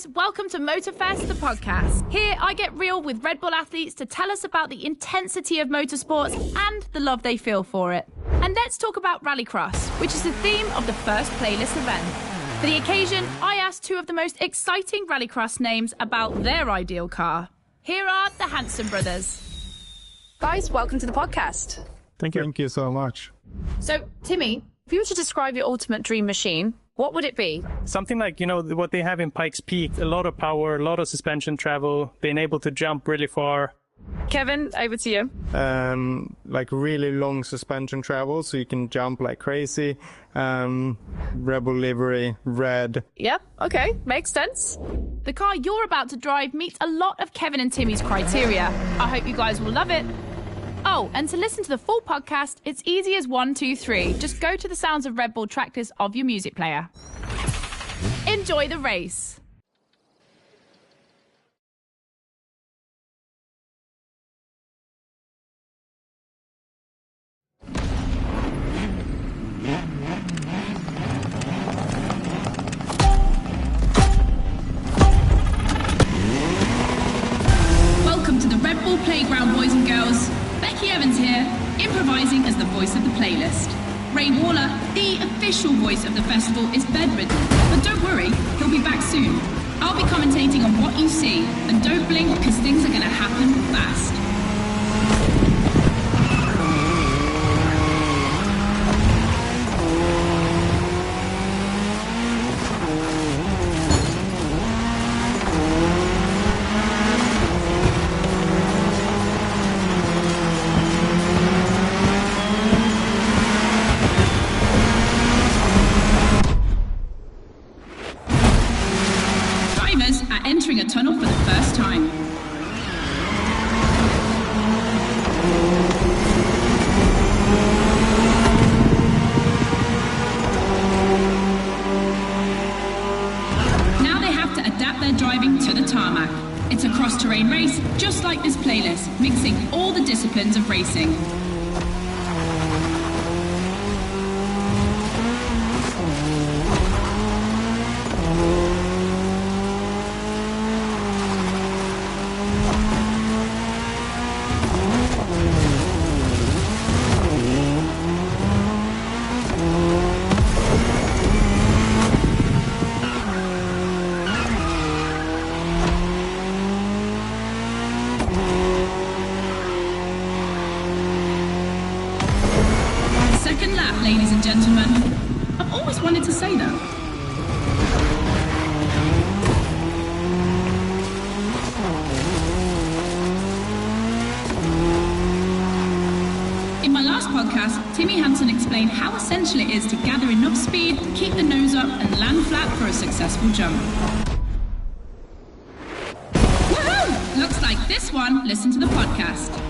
guys, welcome to MOTORFEST, the podcast. Here I get real with Red Bull athletes to tell us about the intensity of motorsports and the love they feel for it. And let's talk about Rallycross, which is the theme of the first playlist event. For the occasion, I asked two of the most exciting Rallycross names about their ideal car. Here are the Hanson brothers. Guys, welcome to the podcast. Thank you. Thank you so much. So, Timmy, if you were to describe your ultimate dream machine, what would it be? Something like, what they have in Pikes Peak, a lot of power, a lot of suspension travel, being able to jump really far. Kevin, over to you. Like really long suspension travel, so you can jump like crazy. Rebel livery, red. Yep, okay, makes sense. The car you're about to drive meets a lot of Kevin and Timmy's criteria. I hope you guys will love it. Oh, and to listen to the full podcast, it's easy as 1, 2, 3. Just go to the Sounds of Red Bull tracklist of your music player. Enjoy the race. Welcome to the Red Bull Playground, boys and girls. Becky Evans here, improvising as the voice of the playlist. Ray Waller, the official voice of the festival, is bedridden, but don't worry, he'll be back soon. I'll be commentating on what you see, and don't blink because things are going to happen fast. Drivers are entering a tunnel for the first time. Now they have to adapt their driving to the tarmac. It's a cross-terrain race, just like this playlist, mixing all the disciplines of racing. Second lap, ladies and gentlemen. I've always wanted to say that. In my last podcast, Timmy Hanson explained how essential it is to gather enough speed, keep the nose up, and land flat for a successful jump. Woohoo! Looks like this one. Listen to the podcast.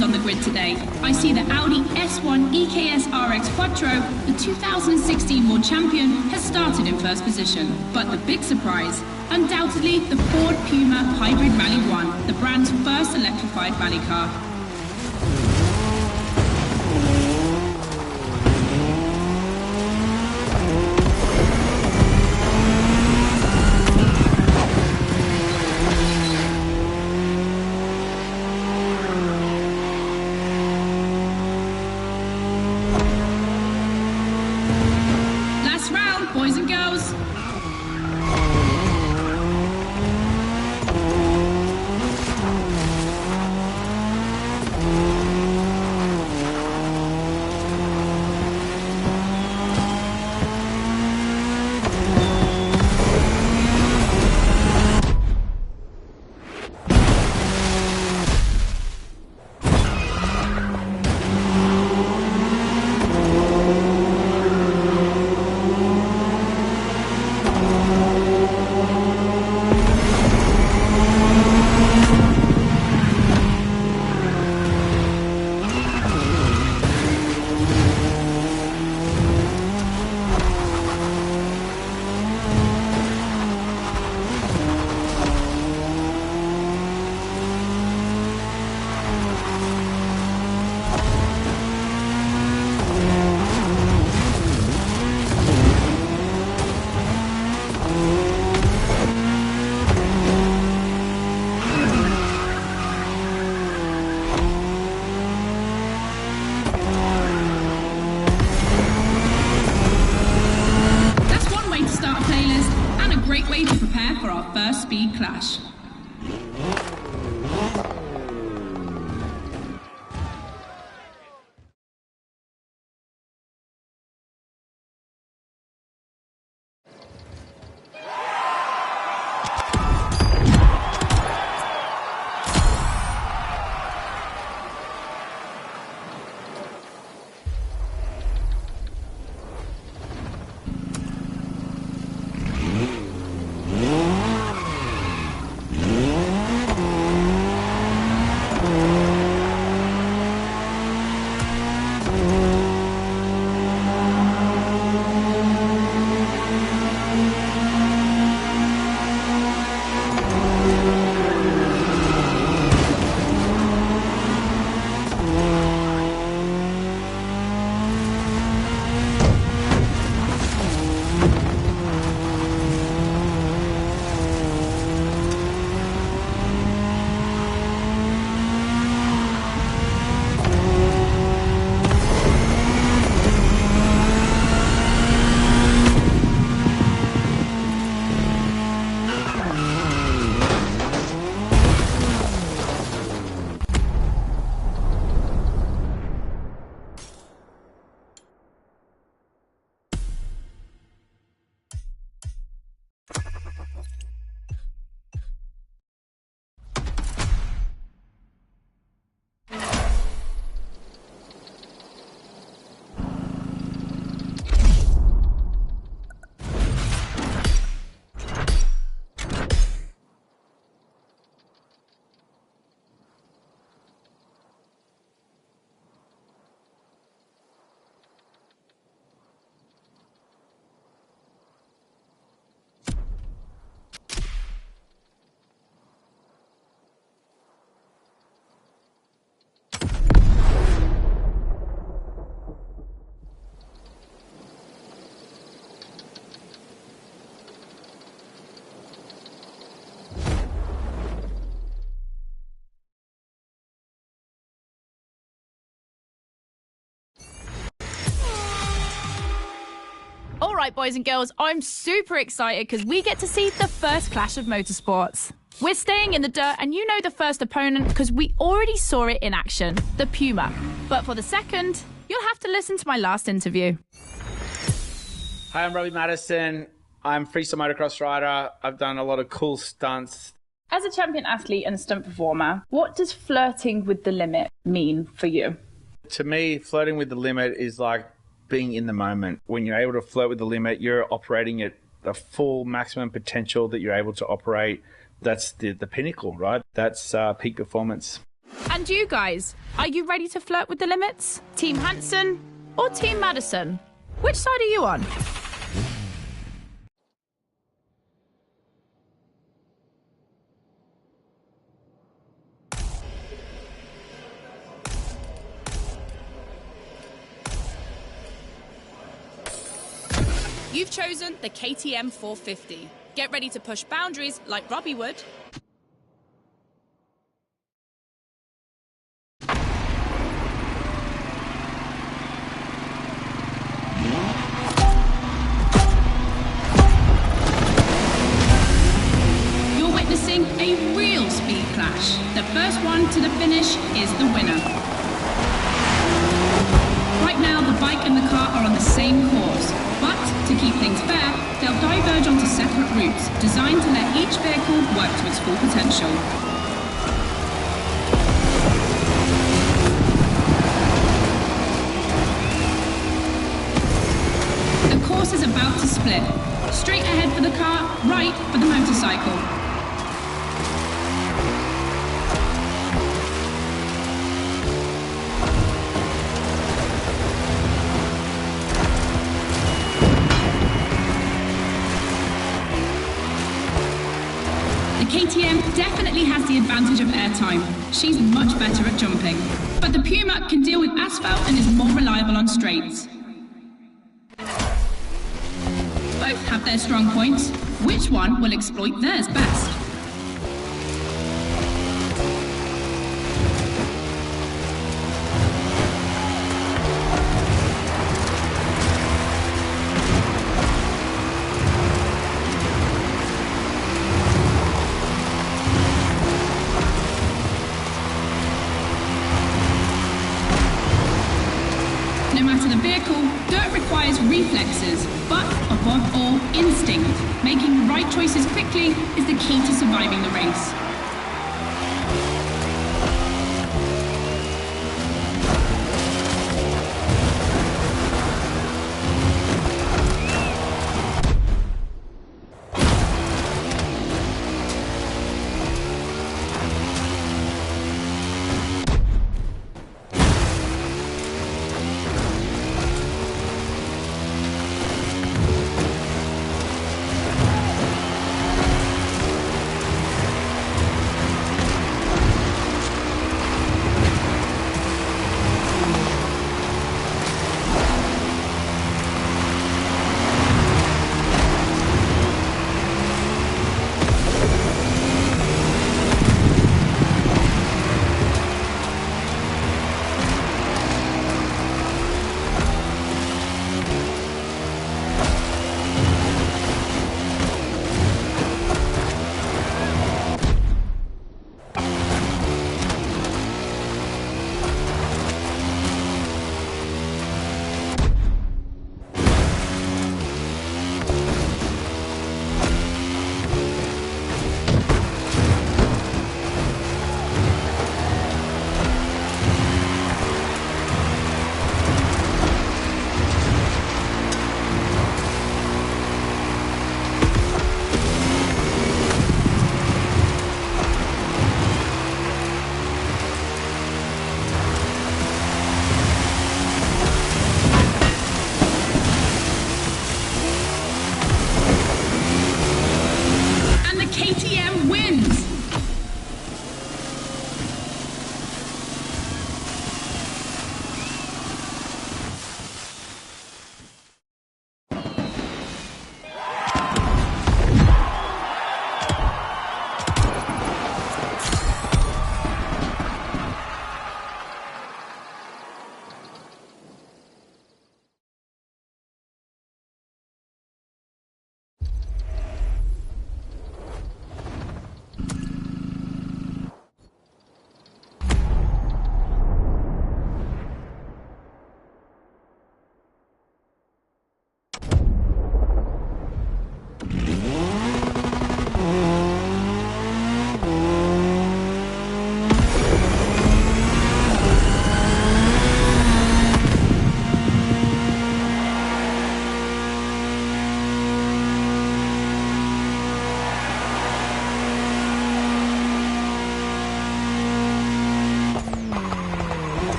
On the grid today, I see the Audi S1 EKS RX Quattro, the 2016 World Champion, has started in first position. But the big surprise, undoubtedly the Ford Puma Hybrid Rally 1, the brand's first electrified rally car. Boys and girls. our first speed clash. All right, boys and girls, I'm super excited because we get to see the first clash of motorsports. We're staying in the dirt, and you know the first opponent because we already saw it in action, the Puma. But for the second, you'll have to listen to my last interview. Hi, I'm Robbie Madison. I'm freestyle motocross rider. I've done a lot of cool stunts. As a champion athlete and stunt performer, what does flirting with the limit mean for you? To me, flirting with the limit is like being in the moment. When you're able to flirt with the limit, you're operating at the full maximum potential that you're able to operate. That's the pinnacle, right? That's peak performance. And you guys, are you ready to flirt with the limits? Team Hansen or Team Madison? Which side are you on? You've chosen the KTM 450. Get ready to push boundaries like Robbie would. You're witnessing a real speed clash. The first one to the finish is the winner. Right now, the bike and the car are on the same course, but to keep things fair, they'll diverge onto separate routes, designed to let each vehicle work to its full potential. The course is about to split. Straight ahead for the car, right for the motorcycle. KTM definitely has the advantage of airtime. She's much better at jumping. But the Puma can deal with asphalt and is more reliable on straights. Both have their strong points. Which one will exploit theirs best? reflexes, but above all, instinct. Making the right choices quickly is the key to surviving the race.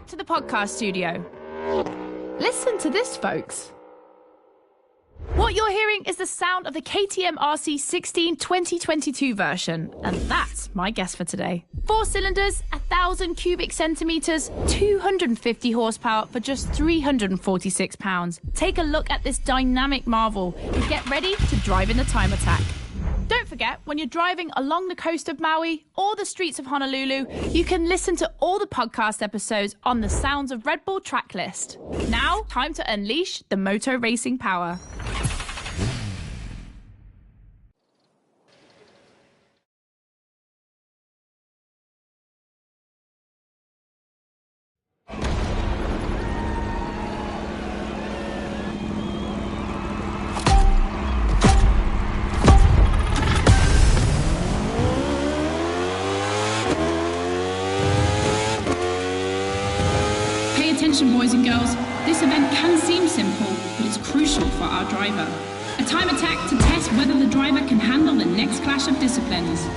To the podcast studio. Listen to this, folks. What you're hearing is the sound of the KTM RC 16 2022 version, and that's my guess for today. 4 cylinders, 1,000 cubic centimeters, 250 horsepower for just 346 pounds. Take a look at this dynamic marvel and get ready to drive in the time attack. Don't forget, when you're driving along the coast of Maui or the streets of Honolulu, you can listen to all the podcast episodes on the Sounds of Red Bull track list. Now, time to unleash the moto racing power. attention, boys and girls. This event can seem simple, but it's crucial for our driver. A time attack to test whether the driver can handle the next clash of disciplines.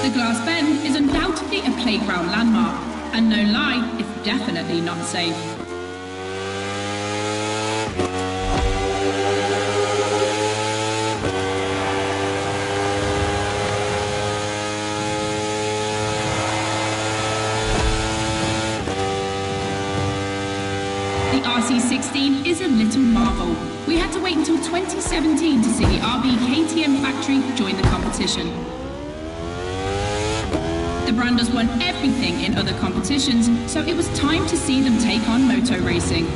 The glass bend is undoubtedly a playground landmark, and no lie, it's definitely not safe. The RC16 is a little marvel. We had to wait until 2017 to see the RB KTM factory join the competition. The brand has won everything in other competitions, so it was time to see them take on moto racing.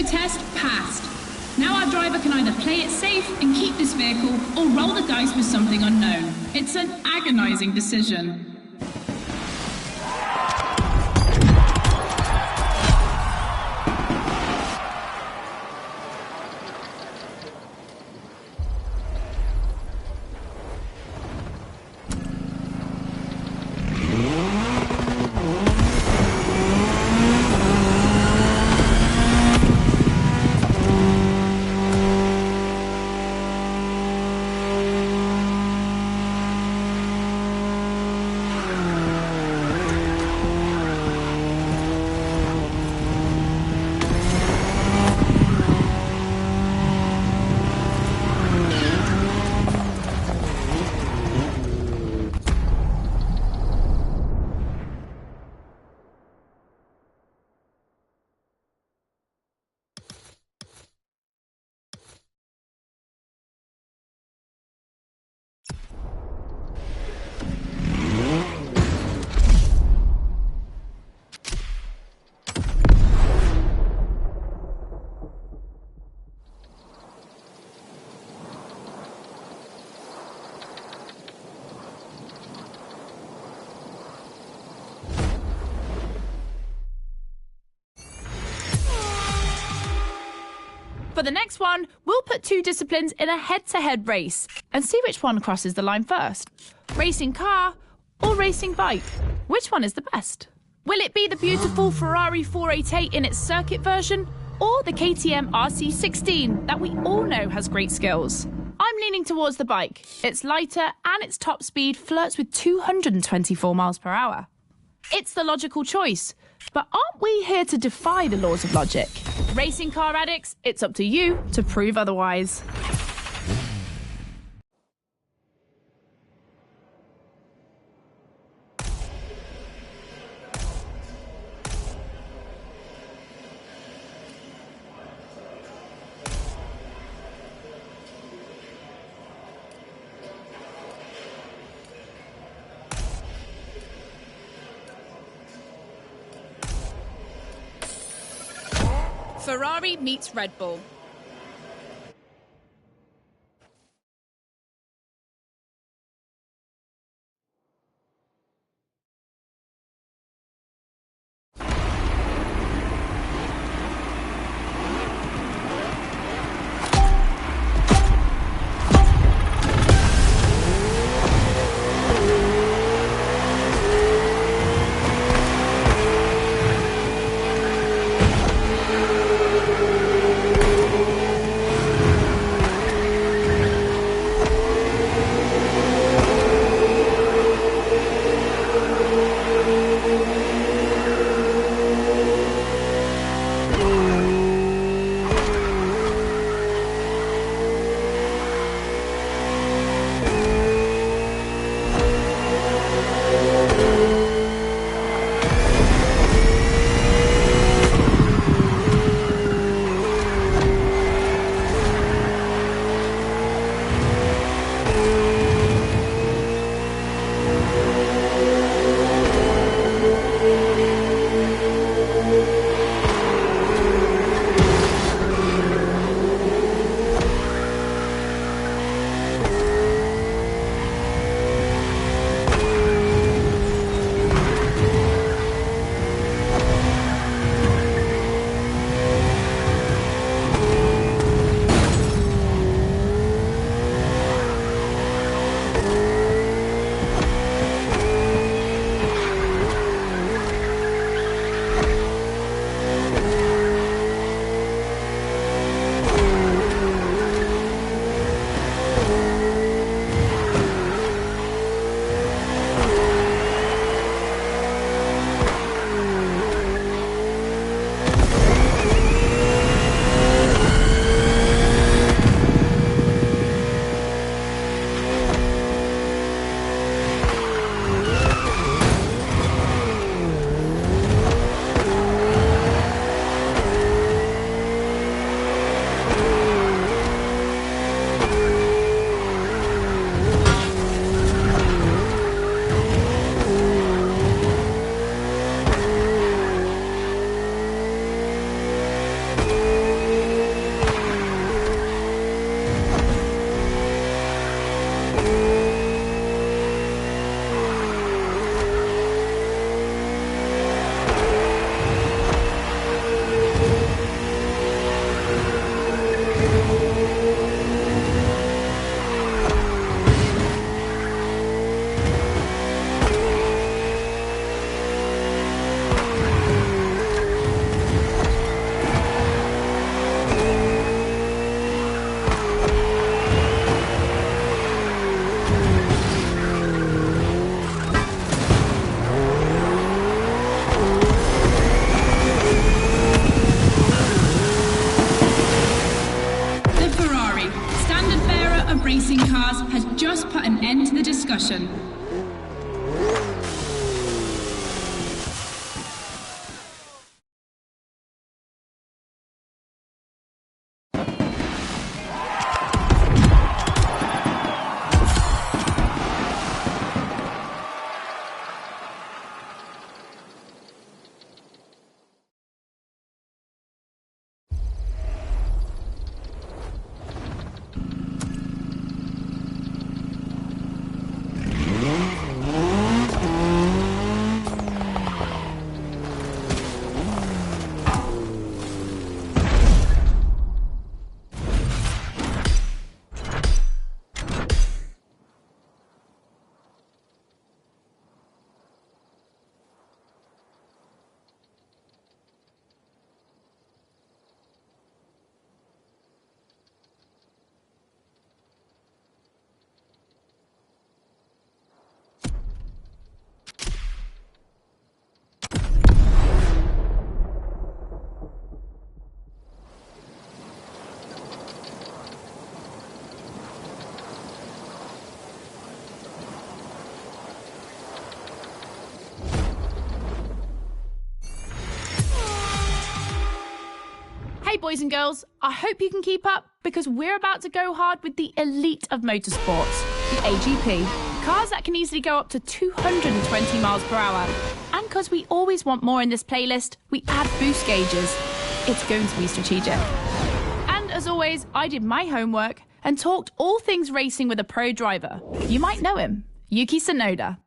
Test passed. Now our driver can either play it safe and keep this vehicle or roll the dice with something unknown. It's an agonizing decision. For the next one, we'll put two disciplines in a head-to-head race and see which one crosses the line first. Racing car or racing bike? Which one is the best? Will it be the beautiful Ferrari 488 in its circuit version or the KTM RC16 that we all know has great skills? I'm leaning towards the bike. It's lighter and its top speed flirts with 224 miles per hour. It's the logical choice. But aren't we here to defy the laws of logic? Racing car addicts, it's up to you to prove otherwise. Ferrari meets Red Bull. discussion. boys and girls, I hope you can keep up because we're about to go hard with the elite of motorsports, the AGP. Cars that can easily go up to 220 miles per hour. And because we always want more in this playlist, we add boost gauges. It's going to be strategic. And as always, I did my homework and talked all things racing with a pro driver. You might know him, Yuki Tsunoda.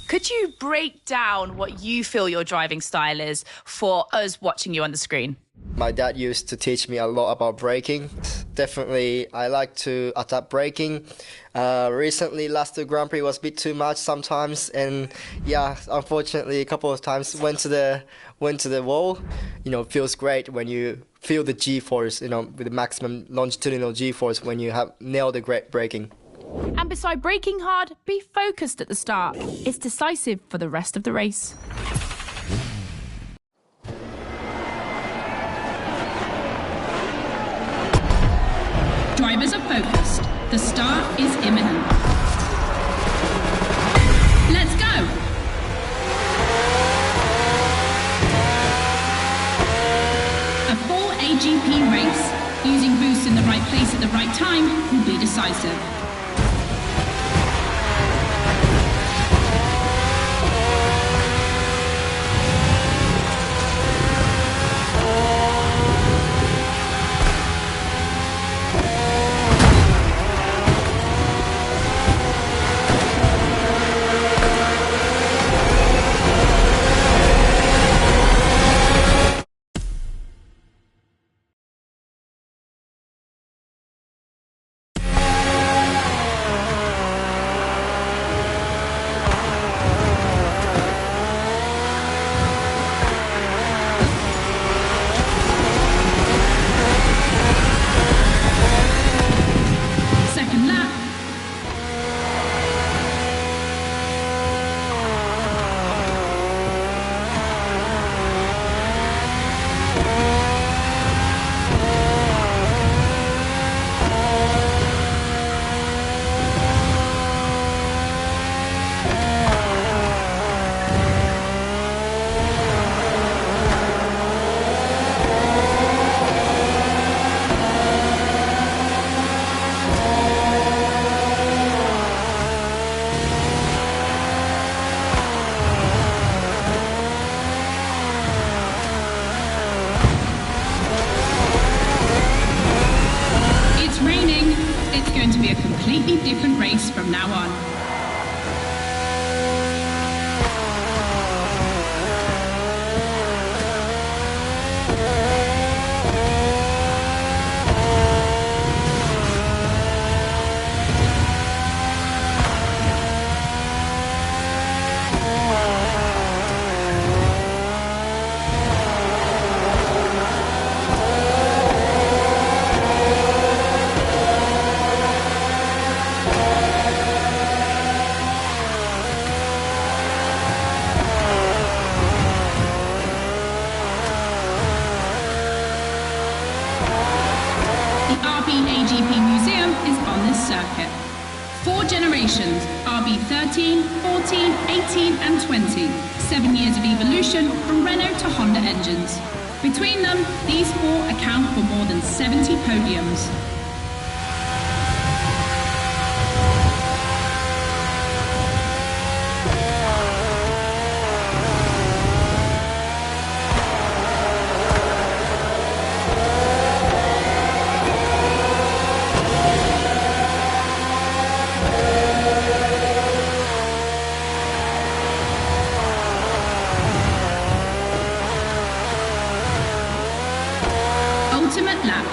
Could you break down what you feel your driving style is for us watching you on the screen? My dad used to teach me a lot about braking. Definitely, I like to adapt braking. Recently, last Grand Prix was a bit too much sometimes, and yeah, unfortunately, a couple of times went to the wall. You know, it feels great when you feel the G-force, you know, with the maximum longitudinal G-force when you have nailed the great braking. And beside braking hard, be focused at the start. It's decisive for the rest of the race. Drivers are focused. The start is imminent. Let's go! A full AGP race, using boosts in the right place at the right time, will be decisive. Different race from now on. Circuit. 4 generations, RB13, 14, 18 and 20. 7 years of evolution from Renault to Honda engines. Between them, these 4 account for more than 70 podiums. Ultimate lap.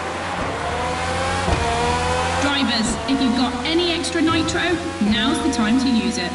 Drivers, if you've got any extra nitro, now's the time to use it.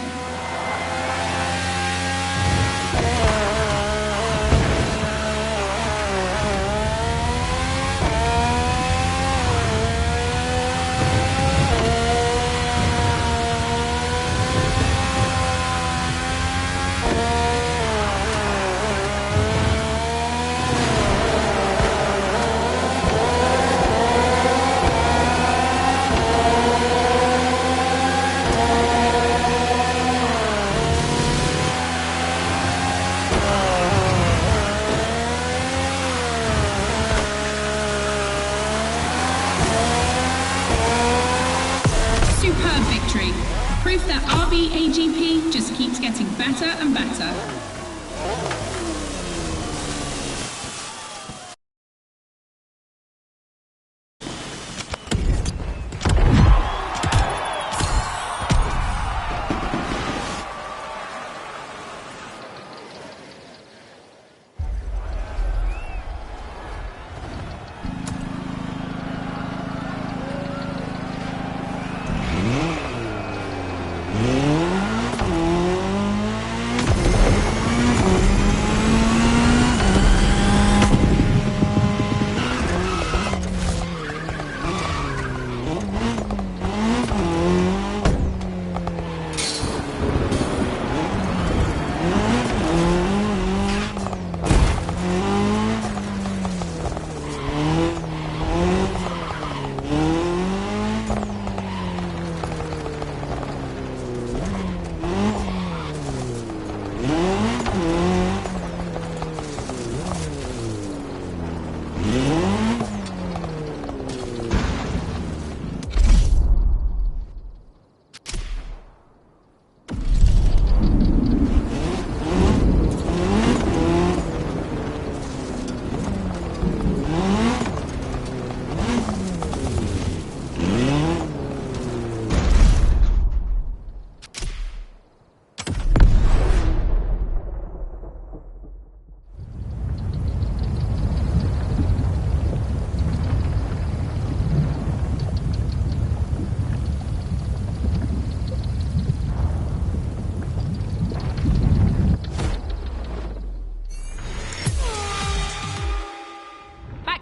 getting better and better.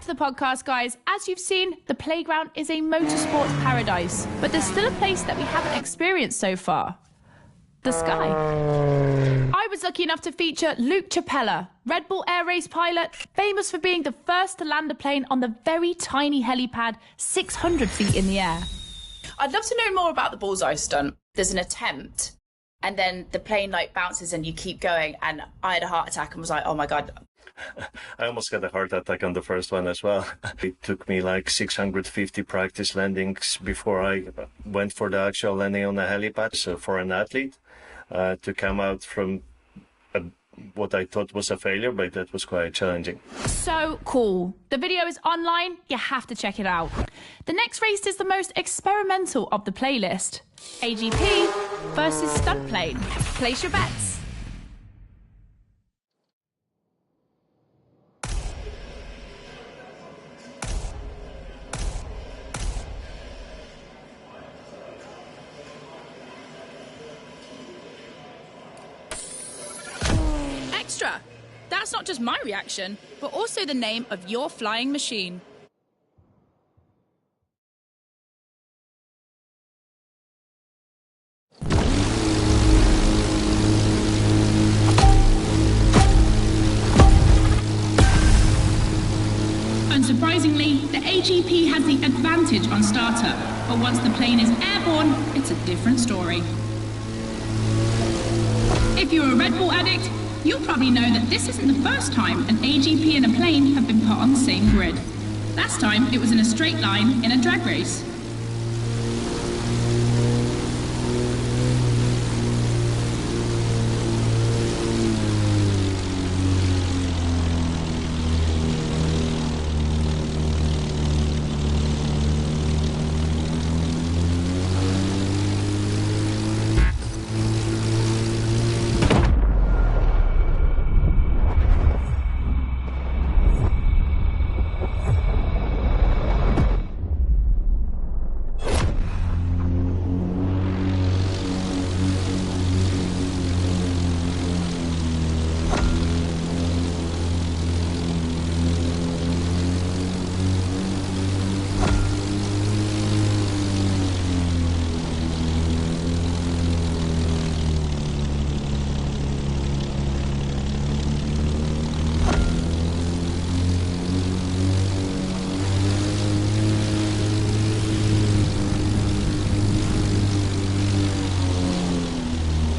The podcast, guys. As you've seen, the playground is a motorsports paradise, but there's still a place that we haven't experienced so far: the sky. I was lucky enough to feature Luke Chapella, Red Bull Air Race pilot, famous for being the first to land a plane on the very tiny helipad 600 feet in the air. I'd love to know more about the bullseye stunt. There's an attempt, and then the plane like bounces and you keep going, and I had a heart attack and was like, oh my God. I almost got a heart attack on the first one as well. It took me like 650 practice landings before I went for the actual landing on the helipad. So for an athlete to come out from what I thought was a failure, but that was quite challenging. So cool. The video is online. You have to check it out. The next race is the most experimental of the playlist: AGP versus stunt plane. Place your bets. Extra! That's not just my reaction, but also the name of your flying machine. Unsurprisingly, the AGP has the advantage on startup, but once the plane is airborne, it's a different story. If you're a Red Bull addict, you'll probably know that this isn't the first time an AGP and a plane have been put on the same grid. Last time, it was in a straight line in a drag race.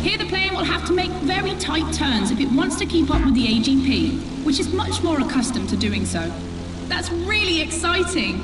Here the plane will have to make very tight turns if it wants to keep up with the AGP, which is much more accustomed to doing so. That's really exciting!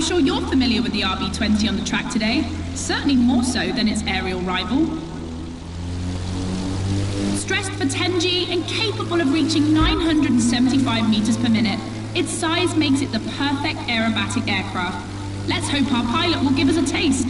sure you're familiar with the RB20 on the track today, certainly more so than its aerial rival. Stressed for 10G and capable of reaching 975 meters per minute, its size makes it the perfect aerobatic aircraft. Let's hope our pilot will give us a taste.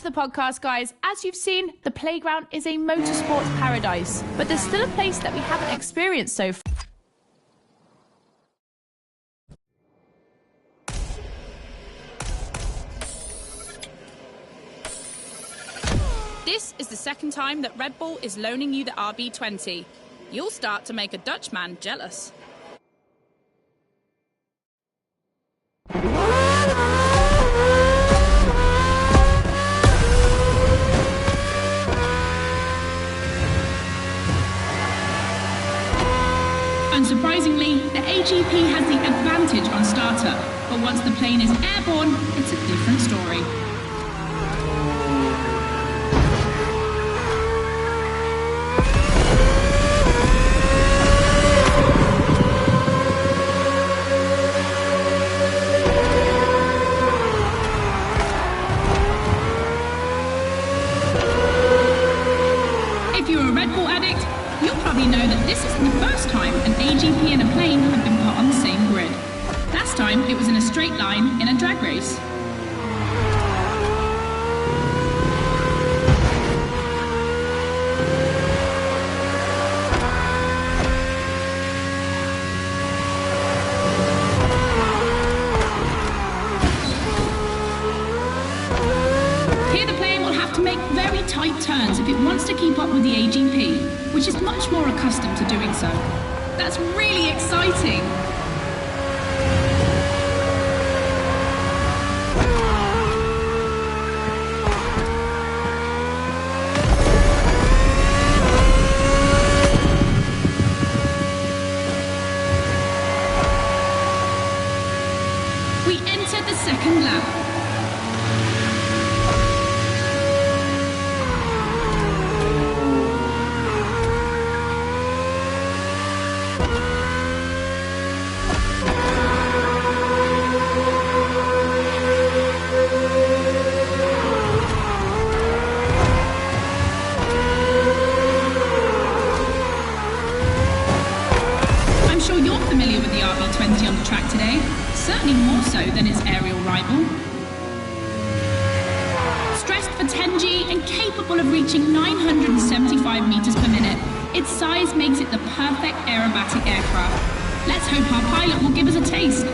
The podcast, guys. As you've seen, the playground is a motorsports paradise, but there's still a place that we haven't experienced so far. This is the second time that Red Bull is loaning you the RB20. You'll start to make a Dutchman jealous. Unsurprisingly, the AGP has the advantage on starter, but once the plane is airborne, it's a different story. If you're a Red Bull addict, you'll probably know that this isn't the first time an AGP and a plane have been put on the same grid. Last time, it was in a straight line in a drag race. keep up with the AGP, which is much more accustomed to doing so. That's really exciting! We entered the second lap. I'm sure you're familiar with the RB20 on the track today, certainly more so than its aerial rival. Stressed for 10G and capable of reaching 975 meters per minute, its size makes it the perfect aerobatic aircraft. Let's hope our pilot will give us a taste.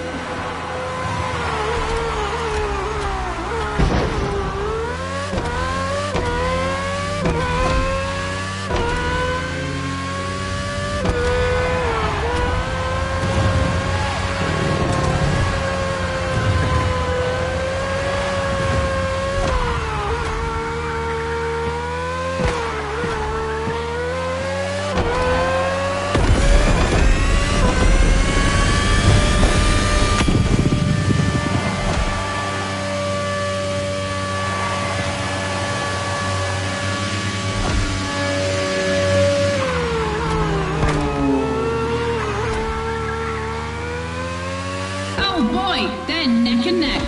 Oh boy, they're neck and neck.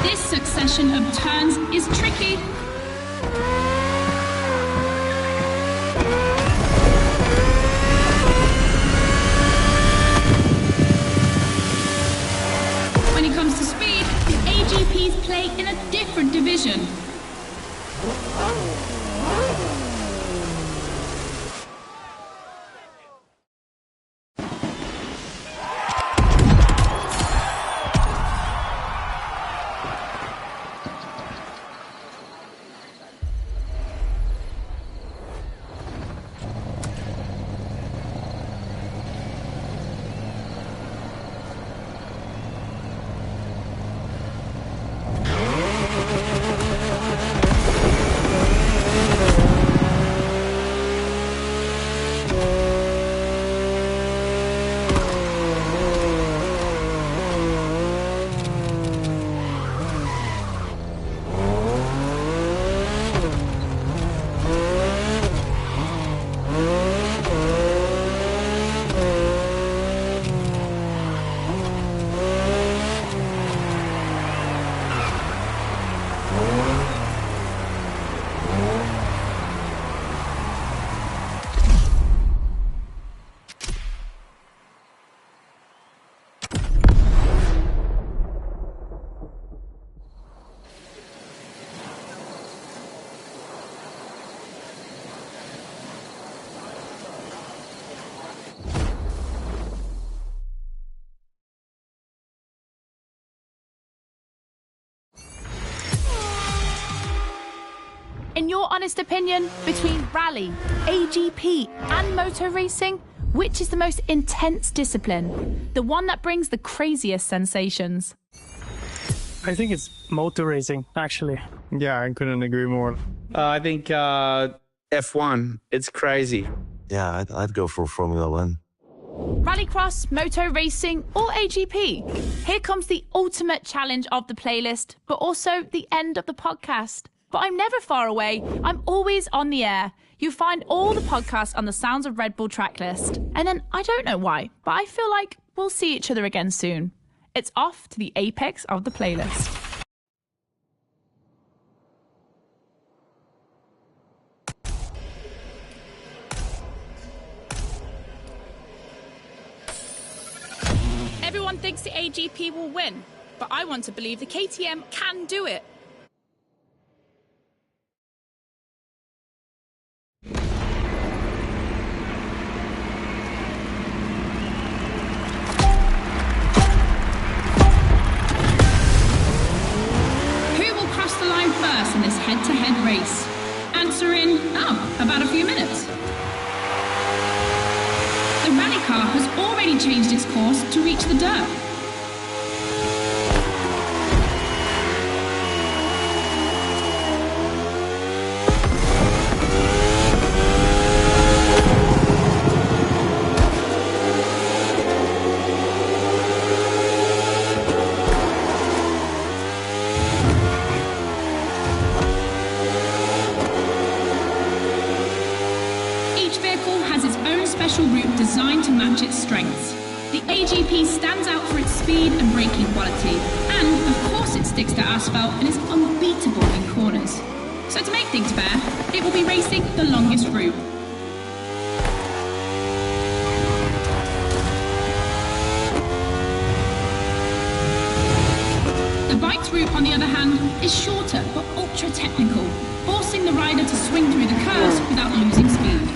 This succession of turns is tricky. When it comes to speed, the AGPs play in a different division. In your honest opinion, between rally, AGP and motor racing, which is the most intense discipline? The one that brings the craziest sensations? I think it's motor racing, actually. Yeah, I couldn't agree more. I think F1. It's crazy. Yeah, I'd go for Formula One. Rallycross, moto racing, or AGP? Here comes the ultimate challenge of the playlist, but also the end of the podcast. But I'm never far away. I'm always on the air. You find all the podcasts on the Sounds of Red Bull tracklist. And then, I don't know why, but I feel like we'll see each other again soon. It's off to the apex of the playlist. Everyone thinks the AGP will win, but I want to believe the KTM can do it. Who will cross the line first in this head-to-head race? Answer in, about a few minutes. The rally car has already changed its course to reach the dirt. Special route designed to match its strengths. The AGP stands out for its speed and braking quality, and of course it sticks to asphalt and is unbeatable in corners. So to make things fair, it will be racing the longest route. The bike's route, on the other hand, is shorter but ultra technical, forcing the rider to swing through the curves without losing speed.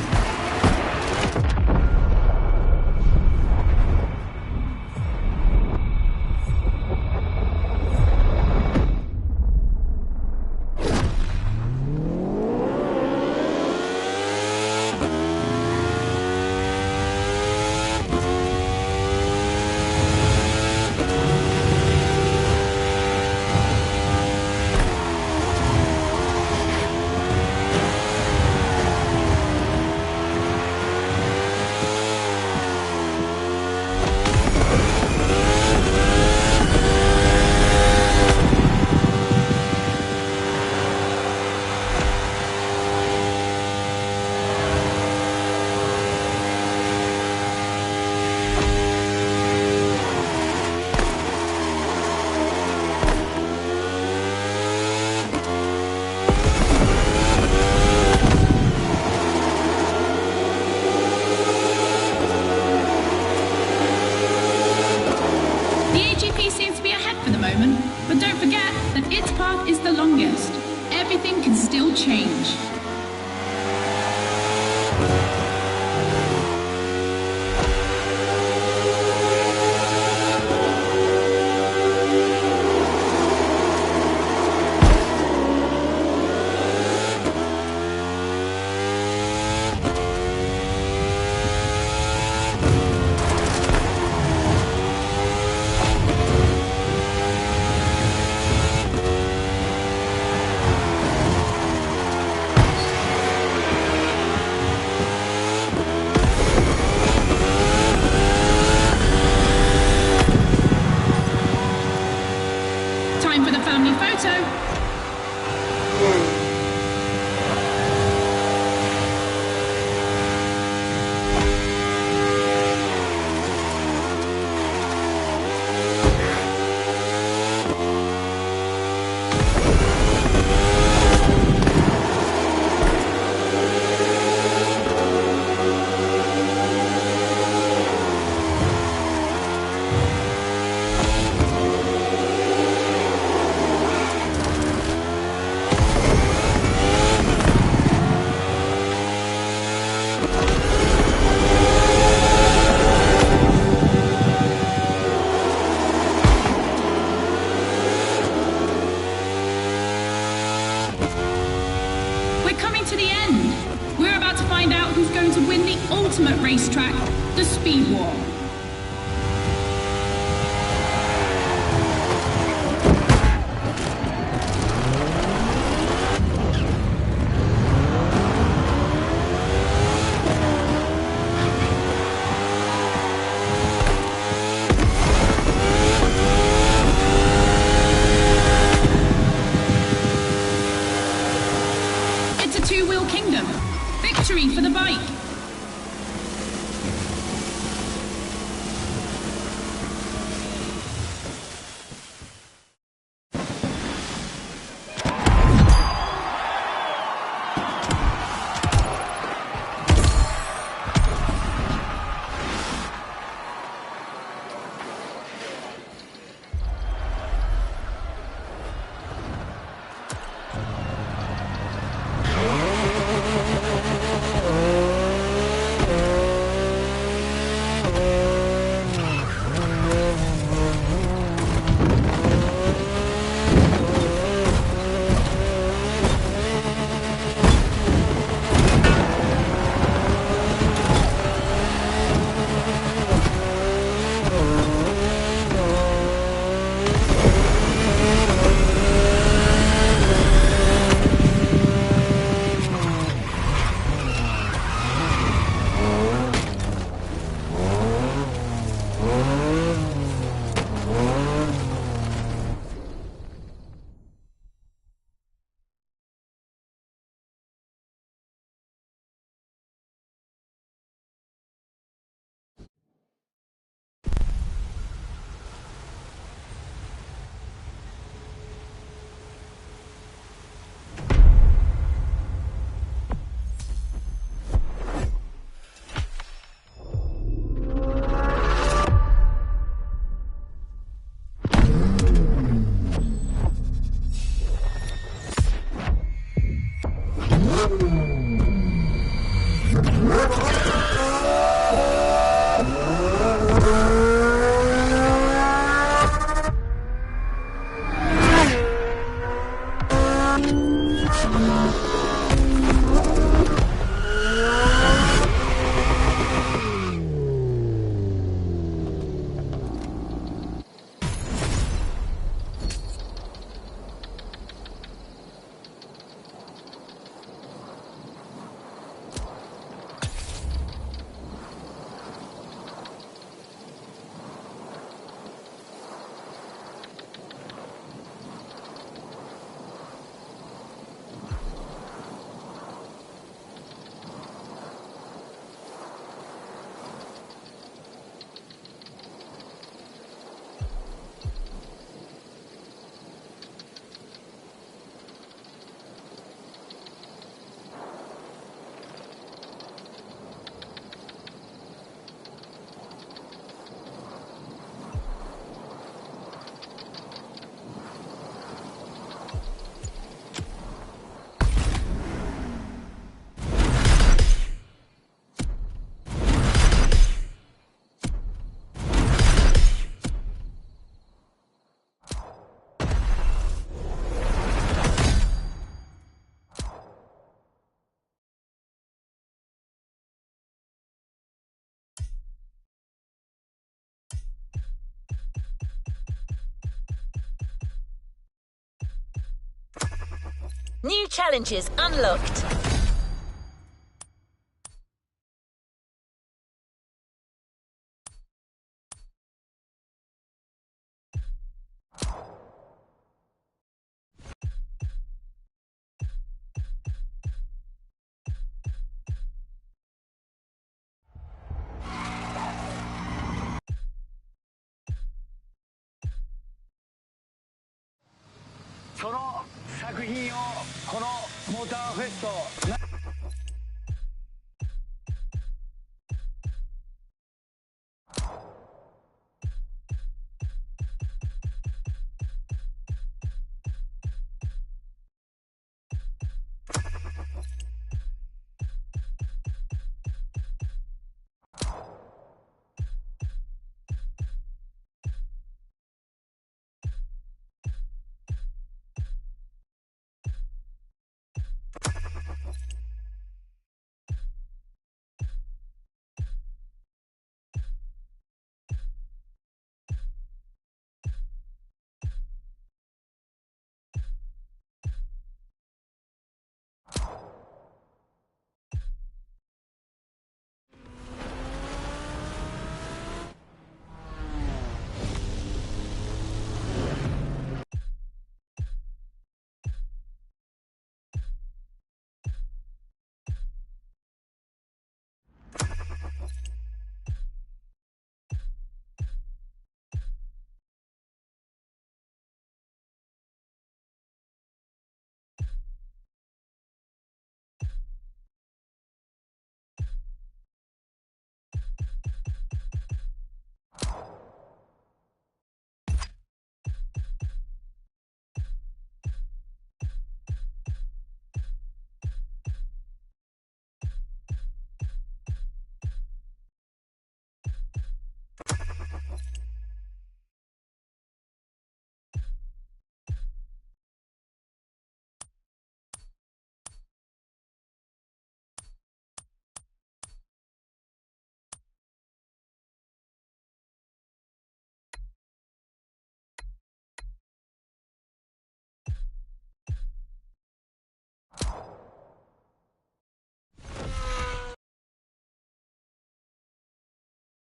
But don't forget that its path is the longest. Everything can still change. Time for the family photo. To the end. We're about to find out who's going to win the ultimate racetrack, the Speed War. New challenges unlocked.